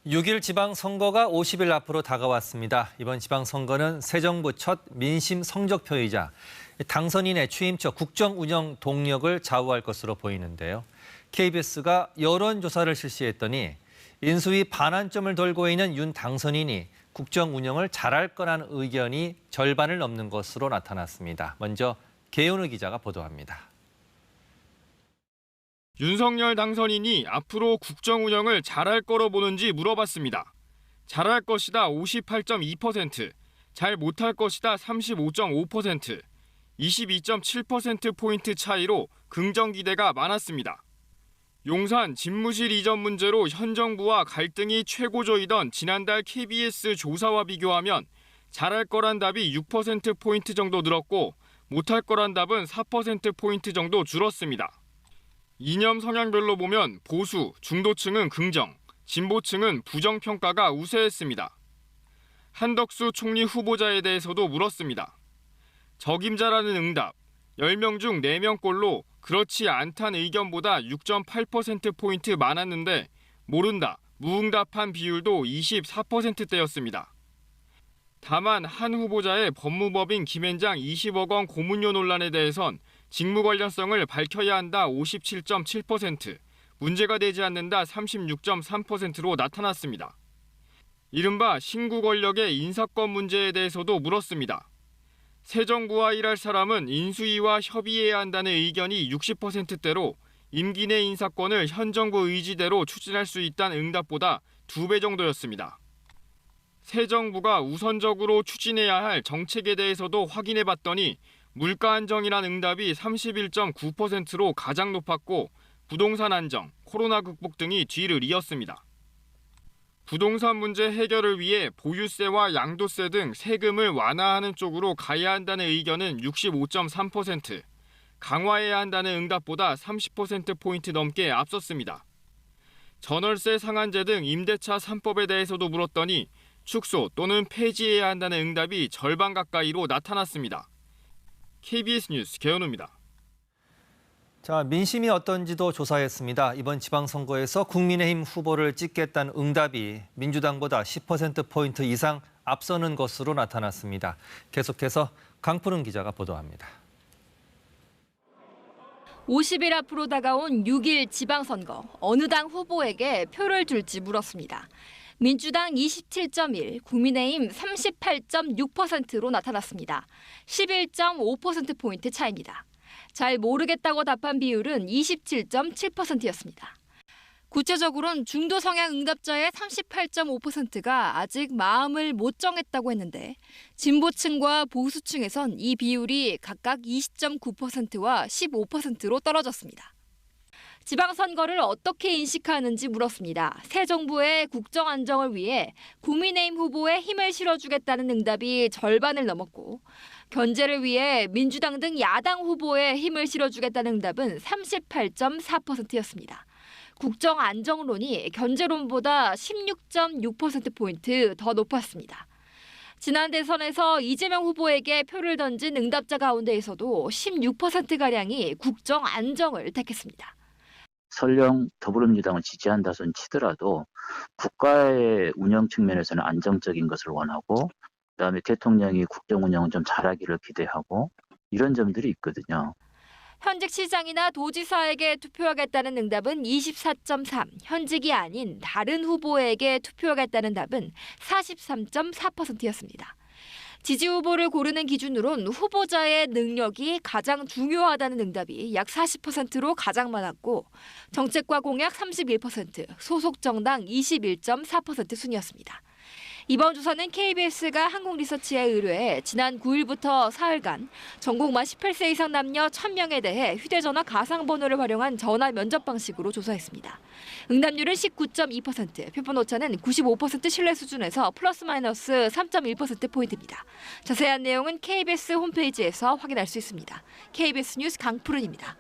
6일 지방선거가 50일 앞으로 다가왔습니다. 이번 지방선거는 새 정부 첫 민심 성적표이자 당선인의 취임처 국정 운영 동력을 좌우할 것으로 보이는데요. KBS가 여론조사를 실시했더니 인수위 반환점을 돌고 있는 윤 당선인이 국정 운영을 잘할 거라는 의견이 절반을 넘는 것으로 나타났습니다. 먼저 개윤우 기자가 보도합니다. 윤석열 당선인이 앞으로 국정 운영을 잘할 거로 보는지 물어봤습니다. 잘할 것이다 58.2%, 잘 못할 것이다 35.5%, 22.7%포인트 차이로 긍정 기대가 많았습니다. 용산 집무실 이전 문제로 현 정부와 갈등이 최고조이던 지난달 KBS 조사와 비교하면 잘할 거란 답이 6%포인트 정도 늘었고 못할 거란 답은 4%포인트 정도 줄었습니다. 이념 성향별로 보면 보수, 중도층은 긍정, 진보층은 부정 평가가 우세했습니다. 한덕수 총리 후보자에 대해서도 물었습니다. 적임자라는 응답, 10명 중 4명꼴로 그렇지 않다는 의견보다 6.8%포인트 많았는데 모른다, 무응답한 비율도 24%대였습니다. 다만 한 후보자의 법무법인 김앤장 20억 원 고문료 논란에 대해선 직무 관련성을 밝혀야 한다 57.7%, 문제가 되지 않는다 36.3%로 나타났습니다. 이른바 신구 권력의 인사권 문제에 대해서도 물었습니다. 새 정부와 일할 사람은 인수위와 협의해야 한다는 의견이 60%대로 임기 내 인사권을 현 정부 의지대로 추진할 수 있다는 응답보다 2배 정도였습니다. 새 정부가 우선적으로 추진해야 할 정책에 대해서도 확인해봤더니 물가 안정이란 응답이 31.9%로 가장 높았고 부동산 안정, 코로나 극복 등이 뒤를 이었습니다. 부동산 문제 해결을 위해 보유세와 양도세 등 세금을 완화하는 쪽으로 가야 한다는 의견은 65.3%, 강화해야 한다는 응답보다 30%포인트 넘게 앞섰습니다. 전월세 상한제 등 임대차 3법에 대해서도 물었더니 축소 또는 폐지해야 한다는 응답이 절반 가까이로 나타났습니다. KBS 뉴스 개연우입니다. 자, 민심이 어떤지도 조사했습니다. 이번 지방선거에서 국민의힘 후보를 찍겠다는 응답이 민주당보다 10%포인트 이상 앞서는 것으로 나타났습니다. 계속해서 강푸른 기자가 보도합니다. 50일 앞으로 다가온 6일 지방선거, 어느 당 후보에게 표를 줄지 물었습니다. 민주당 27.1, 국민의힘 38.6%로 나타났습니다. 11.5%포인트 차이입니다. 잘 모르겠다고 답한 비율은 27.7%였습니다. 구체적으로는 중도 성향 응답자의 38.5%가 아직 마음을 못 정했다고 했는데 진보층과 보수층에선 이 비율이 각각 20.9%와 15%로 떨어졌습니다. 지방선거를 어떻게 인식하는지 물었습니다. 새 정부의 국정 안정을 위해 국민의힘 후보에 힘을 실어주겠다는 응답이 절반을 넘었고 견제를 위해 민주당 등 야당 후보에 힘을 실어주겠다는 응답은 38.4%였습니다. 국정 안정론이 견제론보다 16.6%포인트 더 높았습니다. 지난 대선에서 이재명 후보에게 표를 던진 응답자 가운데에서도 16%가량이 국정 안정을 택했습니다. 설령 더불어민주당을 지지한다 손 치더라도 국가의 운영 측면에서는 안정적인 것을 원하고 그다음에 대통령이 국정 운영을 좀 잘하기를 기대하고 이런 점들이 있거든요. 현직 시장이나 도지사에게 투표하겠다는 응답은 24.3, 현직이 아닌 다른 후보에게 투표하겠다는 답은 43.4%였습니다. 지지 후보를 고르는 기준으론 후보자의 능력이 가장 중요하다는 응답이 약 40%로 가장 많았고 정책과 공약 31%, 소속 정당 21.4% 순이었습니다. 이번 조사는 KBS가 한국리서치에 의뢰해 지난 9일부터 사흘간 전국 만 18세 이상 남녀 1,000명에 대해 휴대전화 가상번호를 활용한 전화 면접 방식으로 조사했습니다. 응답률은 19.2%, 표본 오차는 95% 신뢰 수준에서 플러스 마이너스 3.1%포인트입니다. 자세한 내용은 KBS 홈페이지에서 확인할 수 있습니다. KBS 뉴스 강푸른입니다.